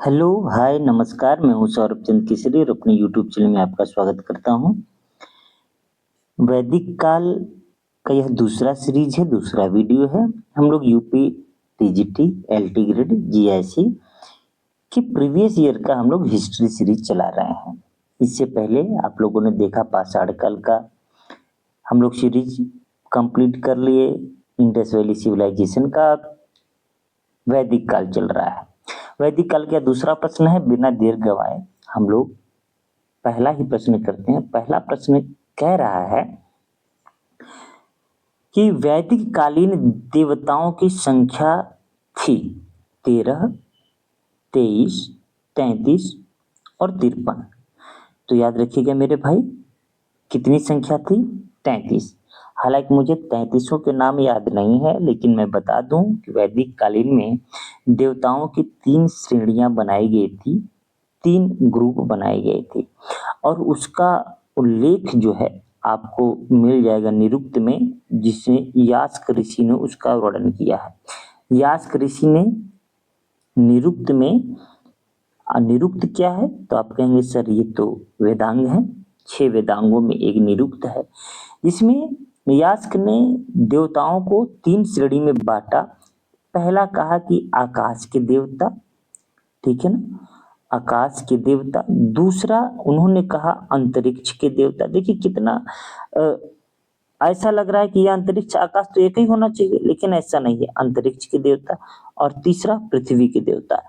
Hello, हाय, नमस्कार। मैं हूँ सौरभ चंद केसरी और अपने यूट्यूब चैनल में आपका स्वागत करता हूँ। वैदिक काल का यह दूसरा सीरीज है, दूसरा वीडियो है। हम लोग UP TGT, LT grade, GIC की प्रीवियस ईयर का हम लोग हिस्ट्री सीरीज चला रहे हैं। इससे पहले आप लोगों ने देखा पाषाण काल का हम लोग सीरीज कंप्लीट कर लिए, इंडस वैली सिविलाइजेशन का। वैदिक काल चल रहा है। वैदिक काल का दूसरा प्रश्न है, बिना देर गवाए हम लोग पहला ही प्रश्न करते हैं। पहला प्रश्न कह रहा है कि वैदिक कालीन देवताओं की संख्या थी 13, 23, 33 और 53। तो याद रखिएगा मेरे भाई, कितनी संख्या थी? 33। हालांकि मुझे 33 के नाम याद नहीं है, लेकिन मैं बता दूं कि वैदिक कालीन में देवताओं की 3 श्रेणियां बनाई गई थी, 3 ग्रुप बनाए गए थे। और उसका उल्लेख जो है आपको मिल जाएगा निरुक्त में, जिसमें यास्क ऋषि ने उसका वर्णन किया है। यास्क ऋषि ने निरुक्त में, निरुक्त क्या है तो आप कहेंगे सर ये तो वेदांग है, 6 वेदांगों में एक निरुक्त है। इसमें यास्क ने देवताओं को 3 श्रेणी में बांटा। पहला कहा कि आकाश के देवता, ठीक है ना, आकाश के देवता। दूसरा उन्होंने कहा अंतरिक्ष के देवता। देखिए कितना ऐसा लग रहा है कि यह अंतरिक्ष आकाश तो एक ही होना चाहिए, लेकिन ऐसा नहीं है, अंतरिक्ष के देवता। और तीसरा पृथ्वी के देवता।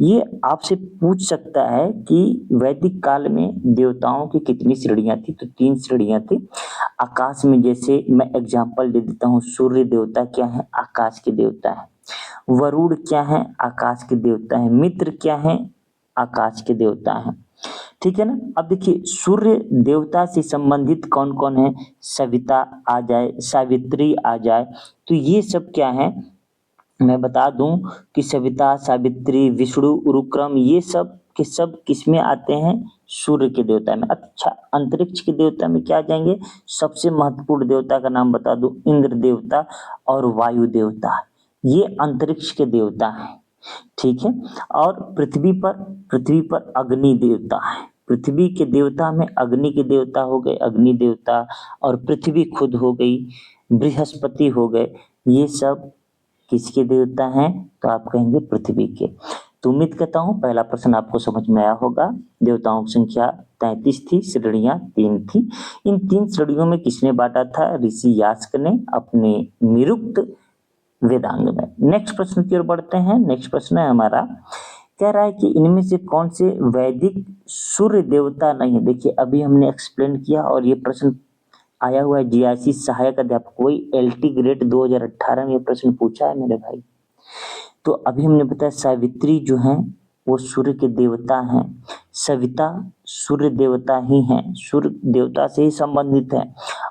ये आपसे पूछ सकता है कि वैदिक काल में देवताओं की कितनी श्रेणियां थी, तो 3 श्रेणियां थी। आकाश में जैसे मैं एग्जांपल दे देता हूँ, सूर्य देवता क्या है? आकाश के देवता है। वरुण क्या है? आकाश के देवता है। मित्र क्या है? आकाश के देवता हैं। ठीक है ना। अब देखिए सूर्य देवता से संबंधित कौन कौन है? सविता आ जाए, सावित्री आ जाए, तो ये सब क्या है मैं बता दूं कि सविता, सावित्री, विष्णु, उरुक्रम, ये सब के सब किसमें आते हैं? सूर्य के देवता में। अच्छा, अंतरिक्ष के देवता में क्या आ जाएंगे? सबसे महत्वपूर्ण देवता का नाम बता दूं, इंद्र देवता और वायु देवता, ये अंतरिक्ष के देवता हैं। ठीक है। और पृथ्वी पर अग्नि देवता है। पृथ्वी के देवता में अग्नि के देवता हो गए अग्नि देवता, और पृथ्वी खुद हो गई, बृहस्पति हो गए, ये सब किसके देवता हैं? तो आप कहेंगे पृथ्वी के। तो उम्मीद करता हूँ पहला प्रश्न आपको समझ में आया होगा। देवताओं की संख्या 33 थी, श्रेणियां 3 थी। इन 3 श्रेणियों में किसने बांटा था? ऋषि यास्क ने अपने निरुक्त वेदांग में। नेक्स्ट प्रश्न की ओर बढ़ते हैं। नेक्स्ट प्रश्न है हमारा, कह रहा है कि इनमें से कौन से वैदिक सूर्य देवता नहीं है? देखिए अभी हमने एक्सप्लेन किया, और ये प्रश्न आया हुआ है जीआईसी सहायक अध्यापक, वही एलटी ग्रेड 2018 में ये प्रश्न पूछा है मेरे भाई। तो अभी हमने बताया सावित्री जो है वो सूर्य के देवता हैं, सविता सूर्य देवता ही हैं, सूर्य देवता से ही संबंधित है।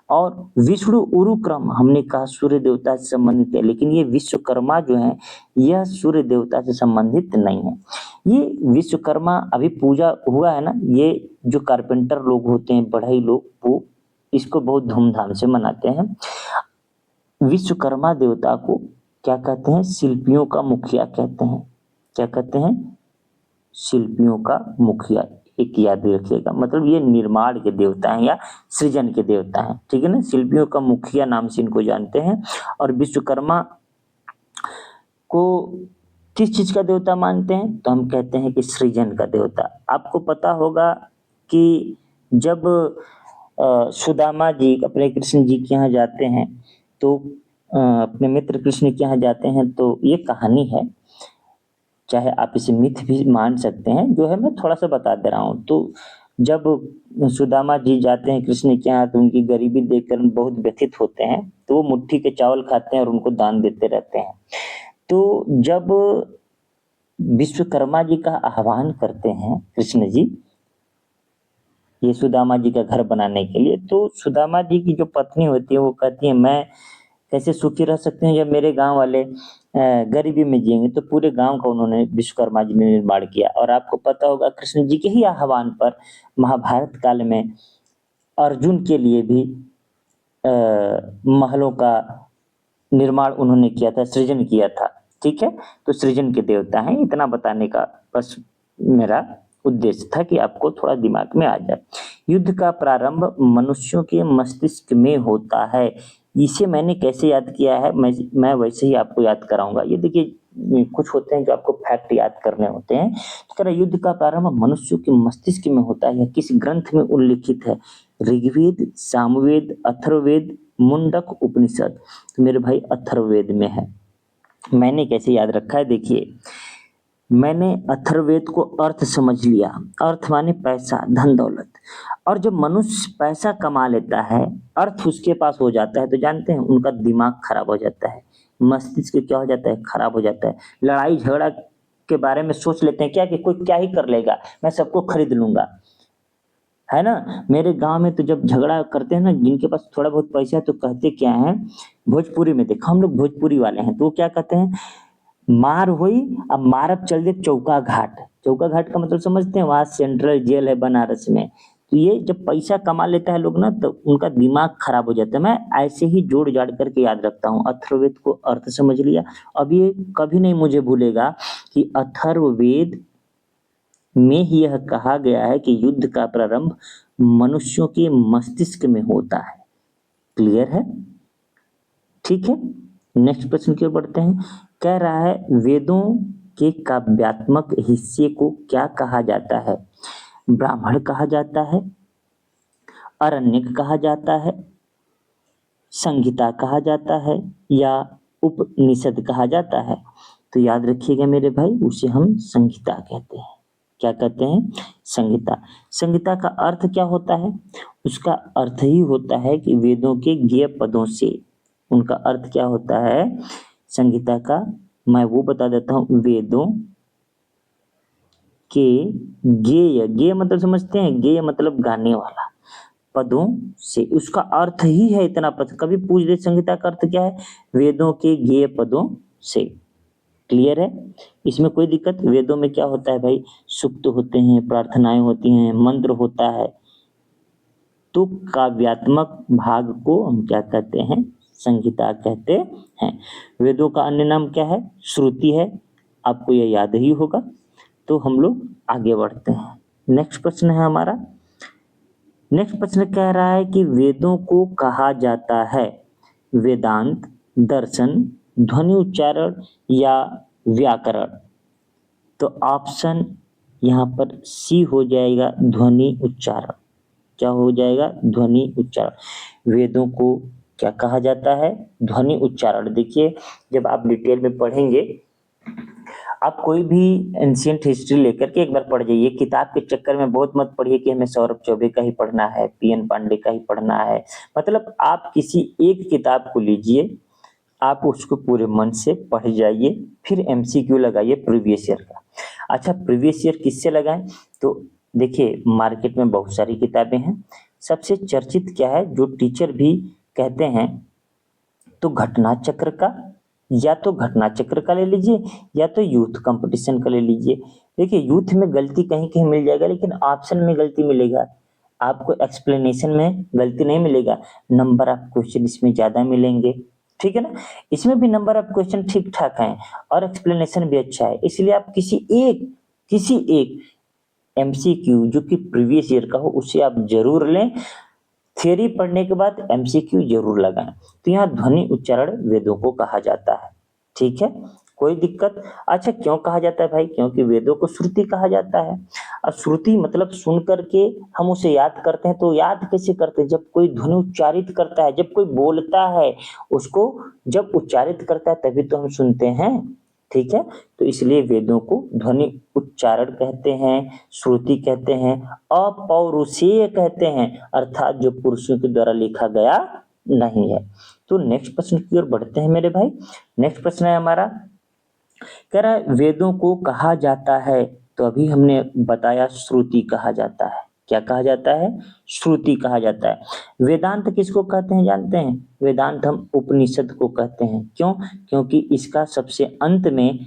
और विष्णु उरुक्रम हमने कहा सूर्य देवता से संबंधित है, लेकिन ये विश्वकर्मा जो है यह सूर्य देवता से संबंधित नहीं है। ये विश्वकर्मा अभी पूजा हुआ है ना, ये जो कारपेंटर लोग होते हैं, बढ़ई लोग, वो इसको बहुत धूमधाम से मनाते हैं। विश्वकर्मा देवता को क्या कहते हैं? शिल्पियों का मुखिया कहते हैं। क्या कहते हैं? शिल्पियों का मुखिया। एक याद रखिएगा, मतलब ये निर्माण के देवता हैं या सृजन के देवता हैं। ठीक है ना, शिल्पियों का मुखिया नाम से इनको जानते हैं। और विश्वकर्मा को किस चीज का देवता मानते हैं? तो हम कहते हैं कि सृजन का देवता। आपको पता होगा कि जब सुदामा जी अपने कृष्ण जी के यहाँ जाते हैं, तो अपने मित्र कृष्ण के यहाँ जाते हैं, तो ये कहानी है, चाहे आप इसे मिथ भी मान सकते हैं, जो है मैं थोड़ा सा बता दे रहा हूँ। तो जब सुदामा जी जाते हैं कृष्ण के यहाँ, तो उनकी गरीबी देखकर बहुत व्यथित होते हैं, तो वो मुट्ठी के चावल खाते हैं और उनको दान देते रहते हैं। तो जब विश्वकर्मा जी का आह्वान करते हैं कृष्ण जी ये सुदामा जी का घर बनाने के लिए, तो सुदामा जी की जो पत्नी होती है वो कहती है मैं कैसे सुखी रह सकते हैं जब मेरे गांव वाले गरीबी में जिएंगे। तो पूरे गांव का उन्होंने विश्वकर्मा जी ने निर्माण किया। और आपको पता होगा कृष्ण जी के ही आह्वान पर महाभारत काल में अर्जुन के लिए भी महलों का निर्माण उन्होंने किया था, सृजन किया था। ठीक है, तो सृजन के देवता हैं। इतना बताने का बस मेरा उद्देश्य था कि आपको थोड़ा दिमाग में आ जाए। युद्ध का प्रारंभ मनुष्यों के मस्तिष्क में होता है। इसे मैंने कैसे याद किया है, मैं वैसे ही आपको याद कराऊंगा। ये देखिए कुछ होते हैं जो आपको फैक्ट याद करने होते हैं। तो कह रहा है, युद्ध का प्रारंभ मनुष्यों के मस्तिष्क में होता है। किस ग्रंथ में उल्लिखित है? ऋग्वेद, सामवेद, अथर्ववेद, मुंडक उपनिषद। तो मेरे भाई अथर्ववेद में है। मैंने कैसे याद रखा है, देखिए मैंने अथर्ववेद को अर्थ समझ लिया। अर्थ माने पैसा, धन दौलत। और जब मनुष्य पैसा कमा लेता है, अर्थ उसके पास हो जाता है, तो जानते हैं उनका दिमाग खराब हो जाता है, मस्तिष्क क्या हो जाता है, खराब हो जाता है। लड़ाई झगड़ा के बारे में सोच लेते हैं क्या कि कोई क्या ही कर लेगा, मैं सबको खरीद लूंगा, है ना। मेरे गांव में तो जब झगड़ा करते हैं ना, जिनके पास थोड़ा बहुत पैसा है तो कहते क्या है, भोजपुरी में देखो, हम लोग भोजपुरी वाले हैं, तो वो क्या कहते हैं, मार हुई, अब मारब चल दे चौका घाट। चौका घाट का मतलब समझते हैं, वहां सेंट्रल जेल है बनारस में। तो ये जब पैसा कमा लेता है लोग ना, तो उनका दिमाग खराब हो जाता है। मैं ऐसे ही जोड़ जाड़ करके याद रखता हूँ। अथर्ववेद को अर्थ समझ लिया। अब ये कभी नहीं मुझे भूलेगा कि अथर्ववेद में ही यह कहा गया है कि युद्ध का प्रारंभ मनुष्यों के मस्तिष्क में होता है। क्लियर है? ठीक है, नेक्स्ट प्रश्न की ओर बढ़ते हैं। कह रहा है, वेदों के काव्यात्मक हिस्से को क्या कहा जाता है? ब्राह्मण कहा जाता है, अरण्यक कहा जाता है, संहिता कहा जाता है, या उपनिषद कहा जाता है? तो याद रखिएगा मेरे भाई, उसे हम संहिता कहते हैं। क्या कहते हैं? संहिता। संहिता का अर्थ क्या होता है? उसका अर्थ ही होता है कि वेदों के गेय पदों से। उनका अर्थ क्या होता है संहिता का? मैं वो बता देता हूँ। वेदों के गेय, गेय मतलब समझते हैं, गेय मतलब गाने वाला, पदों से, उसका अर्थ ही है इतना पद। कभी पूछ दे संहिता का अर्थ क्या है, वेदों के गेय पदों से। क्लियर है? इसमें कोई दिक्कत? वेदों में क्या होता है भाई, सूक्त होते हैं, प्रार्थनाएं होती हैं, मंत्र होता है। तो काव्यात्मक भाग को हम क्या कहते हैं? संहिता कहते हैं। वेदों का अन्य नाम क्या है? श्रुति है। आपको यह याद ही होगा। तो हम लोग आगे बढ़ते हैं। नेक्स्ट प्रश्न है हमारा। नेक्स्ट प्रश्न कह रहा है कि वेदों को कहा जाता है वेदांत, दर्शन, ध्वनि उच्चारण या व्याकरण? तो ऑप्शन यहाँ पर सी हो जाएगा, ध्वनि उच्चारण। क्या हो जाएगा? ध्वनि उच्चारण। वेदों को क्या कहा जाता है? ध्वनि उच्चारण। देखिए जब आप डिटेल में पढ़ेंगे, आप कोई भी एंशियंट हिस्ट्री लेकर के एक बार पढ़ जाइए। किताब के चक्कर में बहुत मत पढ़िए कि हमें सौरभ चौबे का ही पढ़ना है, पीएन पांडे का ही पढ़ना है। मतलब आप किसी एक किताब को लीजिए, आप उसको पूरे मन से पढ़ जाइए, फिर एमसीक्यू लगाइए प्रीवियस ईयर का। अच्छा, प्रीवियस ईयर किससे लगाएं? तो देखिए मार्केट में बहुत सारी किताबें हैं। सबसे चर्चित क्या है, जो टीचर भी कहते हैं, तो घटना चक्र का, या तो घटना चक्र का ले लीजिए, या तो यूथ कंपटीशन का ले लीजिए। देखिए यूथ में गलती कहीं कहीं मिल जाएगा, लेकिन ऑप्शन में गलती मिलेगा, आपको एक्सप्लेनेशन में गलती नहीं मिलेगा। नंबर ऑफ क्वेश्चन इसमें ज्यादा मिलेंगे, ठीक है ना। इसमें भी नंबर ऑफ क्वेश्चन ठीक ठाक हैं और एक्सप्लेनेशन भी अच्छा है। इसलिए आप किसी एक एमसीक्यू जो कि प्रीवियस ईयर का हो, उसे आप जरूर लें। थियरी पढ़ने के बाद एमसीक्यू जरूर लगाएं। तो यहाँ ध्वनि उच्चारण वेदों को कहा जाता है। ठीक है, कोई दिक्कत? अच्छा, क्यों कहा जाता है भाई? क्योंकि वेदों को श्रुति कहा जाता है। और श्रुति मतलब सुन करके हम उसे याद करते हैं। तो याद कैसे करते हैं? जब कोई ध्वनि उच्चारित करता है, जब कोई बोलता है, उसको जब उच्चारित करता है तभी तो हम सुनते हैं। ठीक है, तो इसलिए वेदों को ध्वनि उच्चारण कहते हैं, श्रुति कहते हैं, अपौरुषेय कहते हैं, अर्थात जो पुरुषों के द्वारा लिखा गया नहीं है। तो नेक्स्ट प्रश्न की ओर बढ़ते हैं मेरे भाई। नेक्स्ट प्रश्न है हमारा, कह रहा है वेदों को कहा जाता है, तो अभी हमने बताया श्रुति कहा जाता है। क्या कहा जाता है? श्रुति कहा जाता है। वेदांत किसको कहते हैं जानते हैं? वेदांत हम उपनिषद को कहते हैं। क्यों? क्योंकि इसका सबसे अंत में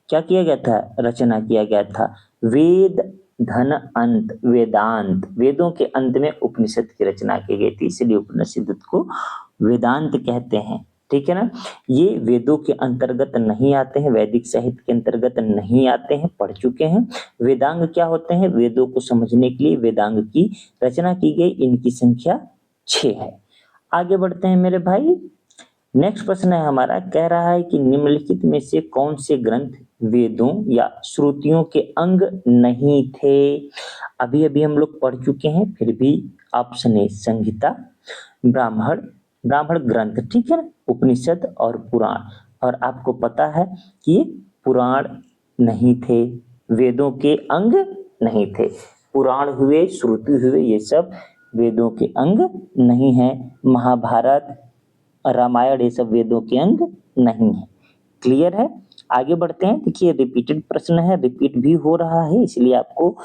क्या किया गया था? रचना किया गया था। वेद धन अंत वेदांत, वेदों के अंत में उपनिषद की रचना की गई थी, इसलिए उपनिषद को वेदांत कहते हैं। ठीक है ना। ये वेदों के अंतर्गत नहीं आते हैं, वैदिक साहित्य के अंतर्गत नहीं आते हैं, पढ़ चुके हैं। वेदांग क्या होते हैं? वेदों को समझने के लिए वेदांग की रचना की गई, इनकी संख्या 6 है। आगे बढ़ते हैं मेरे भाई। नेक्स्ट प्रश्न है हमारा, कह रहा है कि निम्नलिखित में से कौन से ग्रंथ वेदों या श्रुतियों के अंग नहीं थे? अभी अभी हम लोग पढ़ चुके हैं, फिर भी ऑप्शन है संहिता, ब्राह्मण, ब्राह्मण ग्रंथ, ठीक है ना, उपनिषद और पुराण। और आपको पता है कि ये पुराण नहीं थे, वेदों के अंग नहीं थे। पुराण हुए, श्रुति हुए, ये सब वेदों के अंग नहीं है। महाभारत, रामायण, ये सब वेदों के अंग नहीं है। क्लियर है? आगे बढ़ते हैं। देखिए रिपीटेड प्रश्न है, रिपीट भी हो रहा है, इसलिए आपको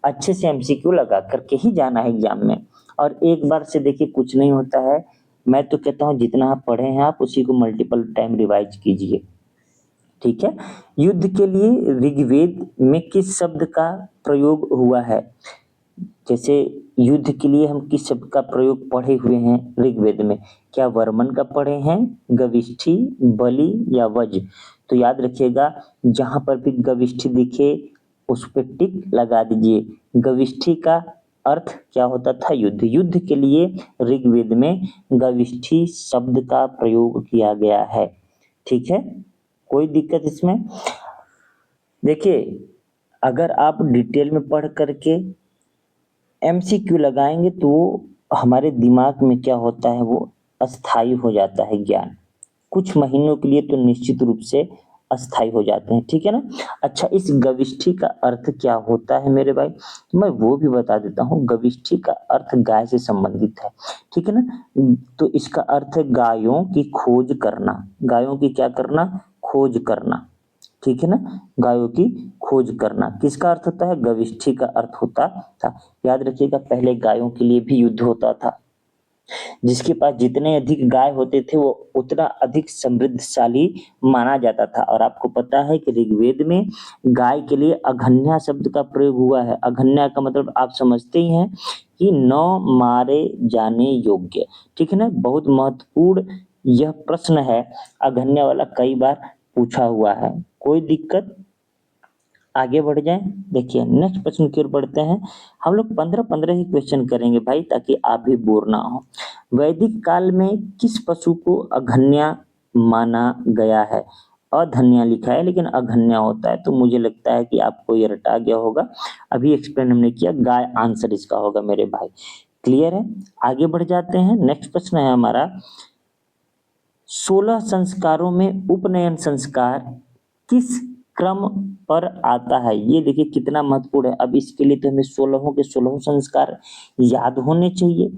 अच्छे से एमसीक्यू लगा करके ही जाना है एग्जाम में। और एक बार से देखिए कुछ नहीं होता है, मैं तो कहता हूँ जितना आप पढ़े हैं आप उसी को मल्टीपल टाइम रिवाइज कीजिए, ठीक है। युद्ध के लिए ऋग्वेद में किस शब्द का प्रयोग हुआ है? जैसे युद्ध के लिए हम किस शब्द का प्रयोग पढ़े हुए हैं ऋग्वेद में? क्या वर्मन का पढ़े हैं, गविष्ठी, बलि या वज? तो याद रखिएगा, जहां पर भी गविष्ठी दिखे उस पर टिक लगा दीजिए। गविष्ठी का अर्थ क्या होता था? युद्ध। युद्ध के लिए ऋग्वेद में गविष्ठी शब्द का प्रयोग किया गया है, ठीक है। कोई दिक्कत इसमें? देखिए अगर आप डिटेल में पढ़ करके एमसीक्यू लगाएंगे तो हमारे दिमाग में क्या होता है, वो अस्थाई हो जाता है ज्ञान। कुछ महीनों के लिए तो निश्चित रूप से अस्थाई हो जाते हैं, ठीक है ना। अच्छा, इस गविष्ठी का अर्थ क्या होता है मेरे भाई? तो मैं वो भी बता देता हूँ। गविष्ठी का अर्थ गाय से संबंधित है, ठीक है ना। तो इसका अर्थ है गायों की खोज करना। गायों की क्या करना? खोज करना, ठीक है ना। गायों की खोज करना किसका अर्थ होता है? गविष्ठी का अर्थ होता था। याद रखिएगा, पहले गायों के लिए भी युद्ध होता था। जिसके पास जितने अधिक गाय होते थे वो उतना अधिक समृद्धशाली माना जाता था। और आपको पता है कि ऋग्वेद में गाय के लिए अघन्या शब्द का प्रयोग हुआ है। अघन्या का मतलब आप समझते ही हैं कि न मारे जाने योग्य, ठीक है ना। बहुत महत्वपूर्ण यह प्रश्न है, अघन्या वाला कई बार पूछा हुआ है। कोई दिक्कत? आगे बढ़ जाएं। देखिए नेक्स्ट प्रश्न की ओर बढ़ते हैं। हम लोग 15-15 ही क्वेश्चन करेंगे भाई, ताकि आप भी बोर ना हो। वैदिक काल में किस पशु को अघन्या माना गया है? अधन्या लिखा है लेकिन अघन्या होता है, तो मुझे लगता है कि आपको ये रटा गया होगा। अभी एक्सप्लेन हमने किया, गाय आंसर इसका होगा मेरे भाई। क्लियर है? आगे बढ़ जाते हैं। नेक्स्ट प्रश्न है हमारा, 16 संस्कारों में उपनयन संस्कार किस क्रम पर आता है? ये देखिए कितना महत्वपूर्ण है। अब इसके लिए तो हमें 16 के 16 संस्कार याद होने चाहिए।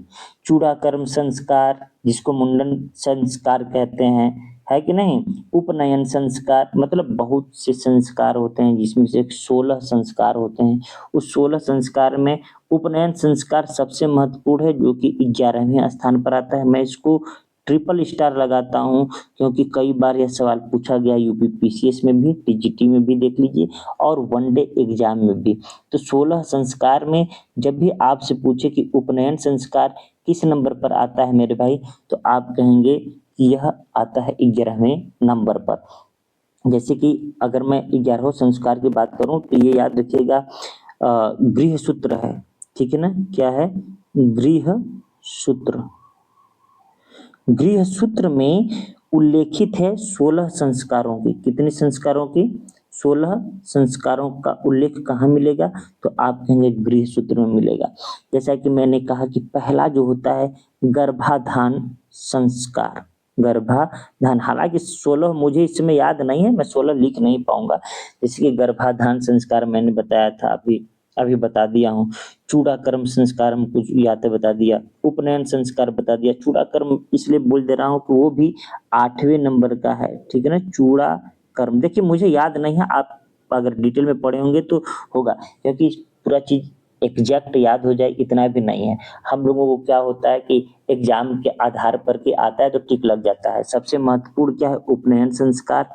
चूड़ाकर्म संस्कार, जिसको मुंडन संस्कार कहते हैं, है कि नहीं। उपनयन संस्कार, मतलब बहुत से संस्कार होते हैं जिसमें से 16 संस्कार होते हैं। उस 16 संस्कार में उपनयन संस्कार सबसे महत्वपूर्ण है, जो कि 11वें स्थान पर आता है। मैं इसको ट्रिपल स्टार लगाता हूँ, क्योंकि कई बार यह सवाल पूछा गया यूपी पीसीएस में भी, टीजीटी में भी देख लीजिए, और वनडे एग्जाम में भी। तो 16 संस्कार में जब भी आपसे पूछे कि उपनयन संस्कार किस नंबर पर आता है मेरे भाई, तो आप कहेंगे कि यह आता है 11वें नंबर पर। जैसे कि अगर मैं 11वें संस्कार की बात करूं तो ये याद रखिएगा, गृह सूत्र है, ठीक है ना। क्या है? गृह सूत्र। गृह सूत्र में उल्लेखित है 16 संस्कारों की। कितने संस्कारों की? 16 संस्कारों का उल्लेख कहाँ मिलेगा? तो आप कहेंगे गृह सूत्र में मिलेगा। जैसा कि मैंने कहा कि पहला जो होता है गर्भाधान संस्कार। गर्भाधान, हालांकि 16 मुझे इस समय याद नहीं है, मैं 16 लिख नहीं पाऊंगा। जैसे कि गर्भाधान संस्कार मैंने बताया था, अभी बता दिया हूँ। चूड़ाकर्म संस्कार हमको याद है, बता दिया। उपनयन संस्कार बता दिया। चूड़ाकर्म इसलिए बोल दे रहा हूँ कि वो भी 8वें नंबर का है, ठीक है ना। चूड़ाकर्म, देखिए मुझे याद नहीं है, आप अगर डिटेल में पढ़े होंगे तो होगा, क्योंकि पूरा चीज एग्जैक्ट याद हो जाए इतना भी नहीं है। हम लोगों को क्या होता है कि एग्जाम के आधार पर के आता है तो टिक लग जाता है। सबसे महत्वपूर्ण क्या है? उपनयन संस्कार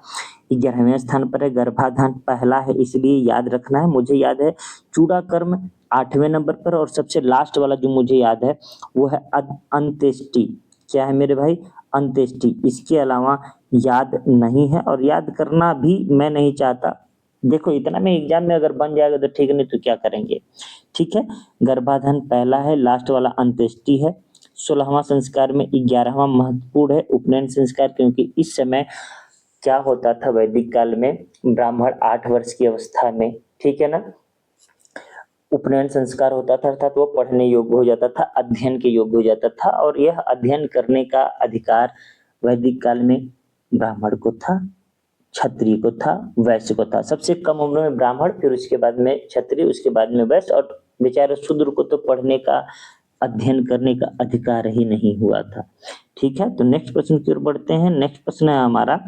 11वें स्थान पर है। गर्भाधान पहला है, इसलिए याद रखना है। मुझे याद है चूड़ाकर्म 8वें नंबर पर, और सबसे लास्ट वाला जो मुझे याद है वो है अंत्येष्टि। क्या है मेरे भाई? अंत्येष्टि, इसके अलावा याद नहीं है और याद करना भी मैं नहीं चाहता। देखो इतना में एग्जाम में अगर बन जाएगा तो ठीक, नहीं तो क्या करेंगे। ठीक है, गर्भाधान पहला है, लास्ट वाला अंत्येष्टि है। 16वां संस्कार में 11वां महत्वपूर्ण है उपनयन संस्कार, क्योंकि इस समय क्या होता था वैदिक काल में, ब्राह्मण 8 वर्ष की अवस्था में, ठीक है ना, उपनयन संस्कार होता था, अर्थात वो पढ़ने योग्य हो जाता था, अध्ययन के योग्य हो जाता था, और यह अध्ययन करने का अधिकार वैदिक काल में ब्राह्मण को था, क्षत्रिय को था, वैश्य को था। सबसे कम उम्र में ब्राह्मण, फिर उसके बाद में क्षत्रिय, उसके बाद में वैश्य, और बेचारे शूद्र को तो पढ़ने का, अध्ययन करने का अधिकार ही नहीं हुआ था। ठीक है, तो नेक्स्ट प्रश्न की ओर बढ़ते हैं। नेक्स्ट प्रश्न है हमारा,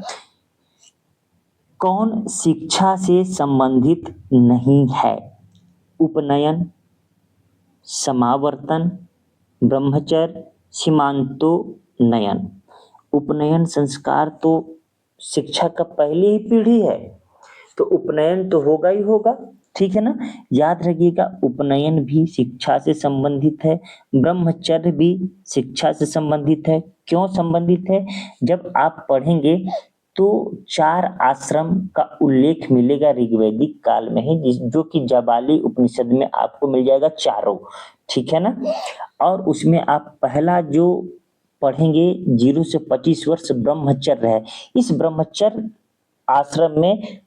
कौन शिक्षा से संबंधित नहीं है? उपनयन, समावर्तन, ब्रह्मचर्य, सीमांतोन्नयन। उपनयन संस्कार तो शिक्षा का पहली ही पीढ़ी है, तो उपनयन तो होगा ही होगा। ठीक है ना, याद रखिएगा, उपनयन भी शिक्षा से संबंधित है, ब्रह्मचर्य भी शिक्षा से संबंधित है। क्यों संबंधित है? जब आप पढ़ेंगे तो 4 आश्रम का उल्लेख मिलेगा ऋग्वैदिक काल में ही, जो कि जाबाली उपनिषद में आपको मिल जाएगा चारों। ठीक है ना, और उसमें आप पहला जो पढ़ेंगे 0 से 25 वर्ष ब्रह्मचर्य है। इस ब्रह्मचर्य आश्रम में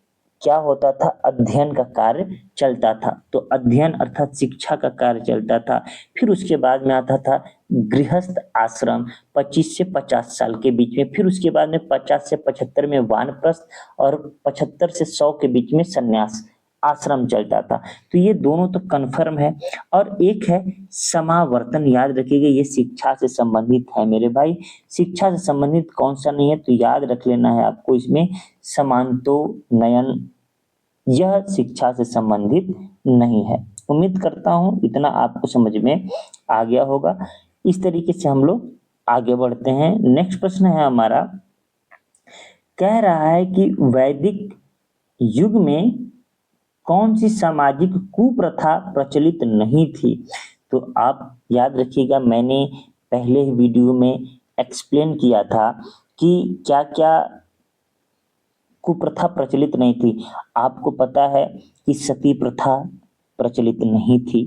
क्या होता था? अध्ययन का कार्य चलता था, तो अध्ययन अर्थात शिक्षा का कार्य चलता था। फिर उसके बाद में आता था गृहस्थ आश्रम 25 से 50 साल के बीच में, फिर उसके बाद में 50 से 75 में वानप्रस्थ, और 75 से 100 के बीच में संन्यास आश्रम चलता था। तो ये दोनों तो कन्फर्म है। और एक है समावर्तन, याद रखिएगा, ये शिक्षा से संबंधित है मेरे भाई। शिक्षा से संबंधित कौन सा नहीं है? तो याद रख लेना है आपको, इसमें समांतोन्नयन, यह शिक्षा से संबंधित नहीं है। उम्मीद करता हूं इतना आपको समझ में आ गया होगा। इस तरीके से हम लोग आगे बढ़ते हैं। नेक्स्ट प्रश्न है हमारा, कह रहा है कि वैदिक युग में कौन सी सामाजिक कुप्रथा प्रचलित नहीं थी? तो आप याद रखिएगा, मैंने पहले वीडियो में एक्सप्लेन किया था कि क्या क्या कुप्रथा प्रचलित नहीं थी। आपको पता है कि सती प्रथा प्रचलित नहीं थी,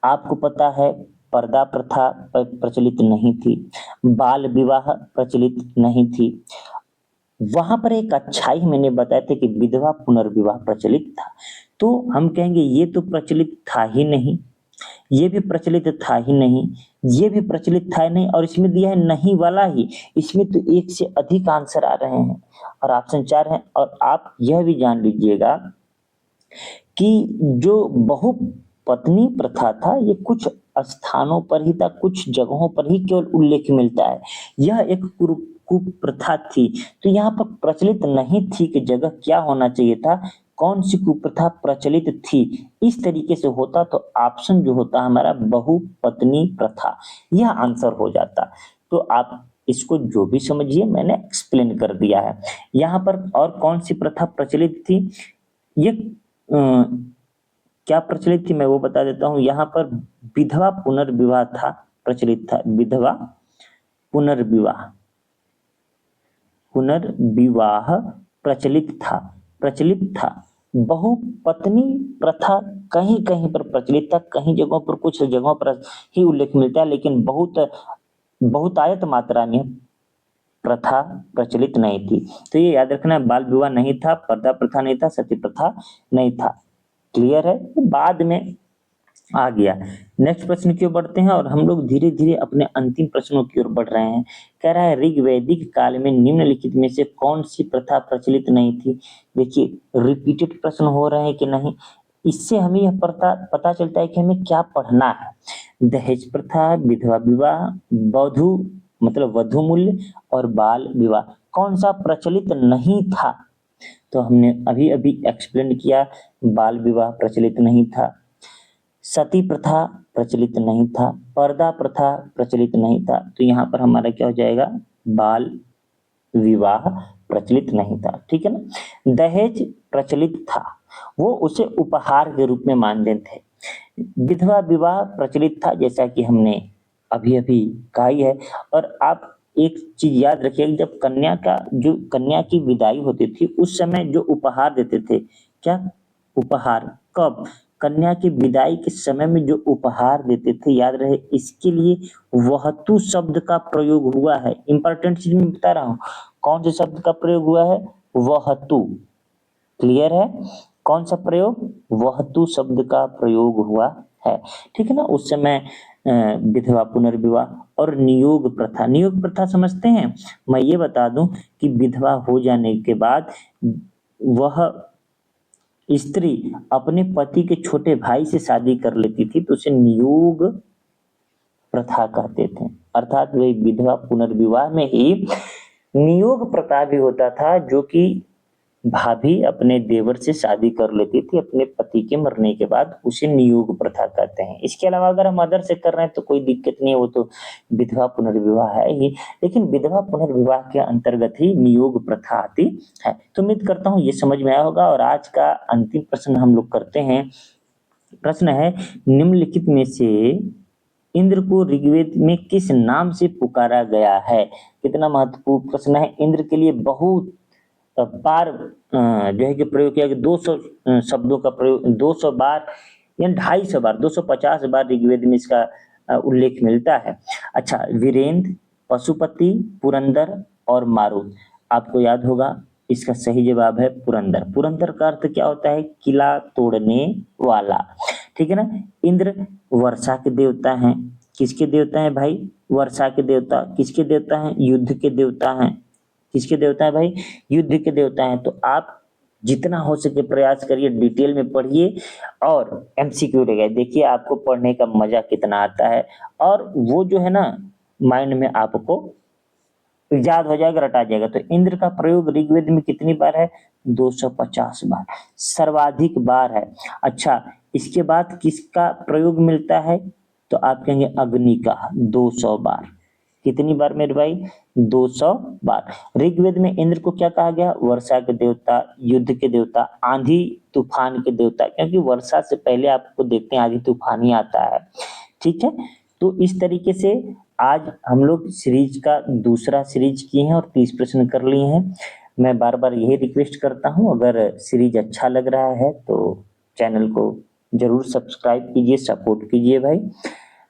आपको पता है पर्दा प्रथा प्रचलित नहीं थी, बाल विवाह प्रचलित नहीं थी। वहां पर एक अच्छाई मैंने बताया था कि विधवा पुनर्विवाह प्रचलित था। तो हम कहेंगे ये तो प्रचलित था ही नहीं, ये भी प्रचलित था ही नहीं, ये भी प्रचलित था ही नहीं, और इसमें दिया है नहीं वाला ही। इसमें तो एक से अधिक आंसर आ रहे हैं और ऑप्शन 4 है। और आप यह भी जान लीजिएगा कि जो बहुपत्नी प्रथा था, ये कुछ स्थानों पर ही था, कुछ जगहों पर ही केवल उल्लेख मिलता है। यह एक कुप्रथा थी। तो यहाँ पर प्रचलित नहीं थी की जगह क्या होना चाहिए था? कौन सी कुप्रथा प्रचलित थी? इस तरीके से होता तो ऑप्शन जो होता हमारा बहुपत्नी प्रथा, यह आंसर हो जाता। तो आप इसको जो भी समझिए, मैंने एक्सप्लेन कर दिया है। यहाँ पर और कौन सी प्रथा प्रचलित थी? ये क्या प्रचलित थी मैं वो बता देता हूँ। यहाँ पर विधवा पुनर्विवाह था, प्रचलित था। विधवा पुनर्विवाह, पुनर्विवाह प्रचलित था। बहुपत्नी प्रथा कहीं कहीं पर प्रचलित था, कहीं जगहों पर, कुछ जगहों पर ही उल्लेख मिलता है, लेकिन बहुतायत मात्रा में प्रथा प्रचलित नहीं थी। तो ये याद रखना, बाल विवाह नहीं था, पर्दा प्रथा नहीं था, सती प्रथा नहीं था। क्लियर है? बाद में आ गया। नेक्स्ट प्रश्न की ओर बढ़ते हैं और हम लोग धीरे धीरे अपने अंतिम प्रश्नों की ओर बढ़ रहे हैं। कह रहा है ऋग्वैदिक काल में निम्नलिखित में से कौन सी प्रथा प्रचलित नहीं थी? देखिए रिपीटेड प्रश्न हो रहे हैं कि नहीं, इससे हमें यह पता चलता है कि हमें क्या पढ़ना है। दहेज प्रथा, विधवा विवाह, वधु मूल्य और बाल विवाह, कौन सा प्रचलित नहीं था? तो हमने अभी अभी एक्सप्लेन किया, बाल विवाह प्रचलित नहीं था, सती प्रथा प्रचलित नहीं था, पर्दा प्रथा प्रचलित नहीं था। तो यहाँ पर हमारा क्या हो जाएगा? बाल विवाह प्रचलित नहीं था। ठीक है ना। दहेज प्रचलित था, वो उसे उपहार के रूप में मानते थे। विधवा विवाह प्रचलित था, जैसा कि हमने अभी अभी कहा ही है। और आप एक चीज याद रखिए, जब कन्या की विदाई होती थी उस समय जो उपहार देते थे, क्या उपहार, कब, कन्या की विदाई के समय में जो उपहार देते थे, याद रहे इसके लिए वहतु शब्द का प्रयोग हुआ है। इंपॉर्टेंट चीज मैं बता रहा हूँ, कौन से शब्द का प्रयोग हुआ है, वहतु। क्लियर है, कौन सा प्रयोग, वहतु शब्द का प्रयोग हुआ है, ठीक है ना। उस समय विधवा पुनर्विवाह और नियोग प्रथा, नियोग प्रथा समझते हैं। मैं ये बता दूं कि विधवा हो जाने के बाद वह स्त्री अपने पति के छोटे भाई से शादी कर लेती थी तो उसे नियोग प्रथा कहते थे। अर्थात वही विधवा पुनर्विवाह में ही नियोग प्रथा भी होता था, जो कि भाभी अपने देवर से शादी कर लेती थी अपने पति के मरने के बाद, उसे नियोग प्रथा कहते हैं। इसके अलावा अगर हम अदर से कर रहे हैं तो कोई दिक्कत नहीं है, वो तो विधवा पुनर्विवाह है ही, लेकिन विधवा पुनर्विवाह के अंतर्गत ही नियोग प्रथा आती है। तो उम्मीद करता हूँ ये समझ में आया होगा। और आज का अंतिम प्रश्न हम लोग करते हैं। प्रश्न है, निम्नलिखित में से इंद्र को ऋग्वेद में किस नाम से पुकारा गया है। कितना महत्वपूर्ण प्रश्न है, इंद्र के लिए बहुत बार जो है कि प्रयोग किया गया, 200 शब्दों का प्रयोग, 200 बार या 250 बार, 250 बार ऋग्वेद में इसका उल्लेख मिलता है। अच्छा, वीरेंद्र, पशुपति, पुरंदर और मारुत, आपको याद होगा इसका सही जवाब है पुरंदर। पुरंदर का अर्थ क्या होता है, किला तोड़ने वाला, ठीक है ना। इंद्र वर्षा के देवता हैं, किसके देवता हैं भाई, वर्षा के देवता। किसके देवता हैं, युद्ध के देवता हैं। किसके देवता है भाई, युद्ध के देवता हैं। तो आप जितना हो सके प्रयास करिए, डिटेल में पढ़िए और एमसीक्यू रहेगा, देखिए आपको पढ़ने का मजा कितना आता है, और वो जो है ना माइंड में आपको याद हो जाएगा, रटा जाएगा। तो इंद्र का प्रयोग ऋग्वेद में कितनी बार है, 250 बार, सर्वाधिक बार है। अच्छा, इसके बाद किसका प्रयोग मिलता है, तो आप कहेंगे अग्नि का, 200 बार। कितनी बार मेरे भाई, 200 बार। ऋग्वेद में इंद्र को क्या कहा गया, वर्षा के देवता, युद्ध के देवता, आंधी तूफान के देवता, क्योंकि वर्षा से पहले आपको देखते हैं आंधी तूफान ही आता है, ठीक है। तो इस तरीके से आज हम लोग सीरीज का दूसरा सीरीज किए हैं और 30 प्रश्न कर लिए हैं। मैं बार बार यही रिक्वेस्ट करता हूं, अगर सीरीज अच्छा लग रहा है तो चैनल को जरूर सब्सक्राइब कीजिए, सपोर्ट कीजिए भाई।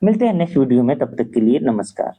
मिलते हैं नेक्स्ट वीडियो में, तब तक के लिए नमस्कार।